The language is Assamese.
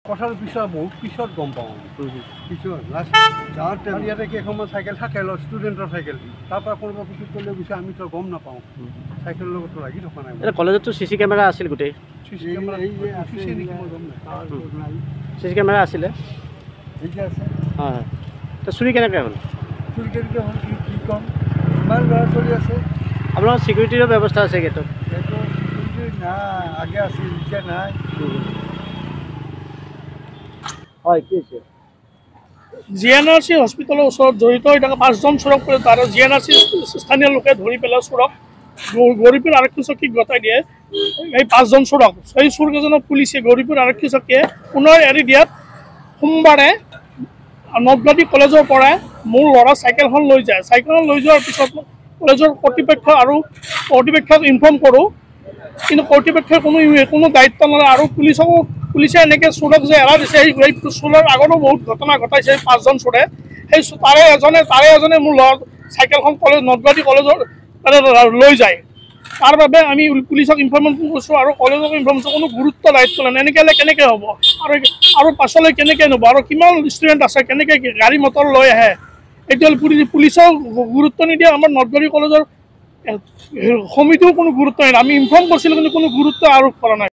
কথাৰ পিছত বহুত পিছত গম পাওঁ পিছত লাষ্ট যাওঁতে ইয়াতে কেইখনমান চাইকেল থাকে ষ্টুডেণ্টৰ চাইকেল তাৰপৰা কোনোবা পিছত ক'লে গৈছে আমিতো গম নাপাওঁ চাইকেলৰ লগতো লাগি থকা নাই কলেজতো চি চি কেমেৰা আছিল গোটেই চি চি কেমেৰা আছিলে হয় তো চুৰি কেনেকৈ হ'ল চুৰি কেনেকৈ হ'ল কি ক'ম ইমান ল'ৰা ছোৱালী আছে আপোনালোকৰ চিকিউৰিটিৰো ব্যৱস্থা আছে গেটত সেইটো চিকিউৰিটি নাই আগে আছিল এতিয়া নাই হয় কি হৈছে GNRC হস্পিটেলৰ ওচৰত জড়িত হৈ থকা 5জন চোৰক তাৰে GNRC স্থানীয় লোকে ধৰি পেলাই চোৰক গৌৰীপুৰ আৰক্ষী চকীক গতাই দিয়ে এই 5জন চোৰক সেই চোৰকেইজনক পুলিচে গৌৰীপুৰ আৰক্ষী চকীয়ে পুনৰ এৰি দিয়াত সোমবাৰে নৱগাঁও কলেজৰ পৰা মোৰ ল'ৰা চাইকেলখন লৈ যায় চাইকেলখন লৈ যোৱাৰ পিছত কলেজৰ কৰ্তৃপক্ষক ইনফৰ্ম কৰোঁ কিন্তু কৰ্তৃপক্ষই কোনো দায়িত্ব নলয় আৰু পুলিচে এনেকৈ চোৰক যে এৰা দিছে সেই চোৰৰ আগতো বহুত ঘটনা ঘটাইছে 5জন চোৰে সেই তাৰে এজনে মোৰ ল'ৰা চাইকেলখন নৱগাঁও কলেজৰ লৈ যায় তাৰ বাবে আমি পুলিচক ইনফৰ্মেশ্যন কৰিছোঁ আৰু কলেজক ইনফৰ্মেশ্যন কোনো গুৰুত্ব দায়িত্ব নাই এনেকৈ হ'লে কেনেকৈ হ'ব আৰু পাছলৈ কেনেকৈ নিব আৰু কিমান ষ্টুডেণ্ট আছে কেনেকৈ গাড়ী মটৰ লৈ আহে এইটো পুলিচেও গুৰুত্ব নিদিয়ে আমাৰ নৱগাঁও কলেজৰ সমিতিও কোনো গুৰুত্ব নিদিয়ে আমি ইনফৰ্ম কৰিছিলোঁ কিন্তু কোনো গুৰুত্ব আৰোপ কৰা নাই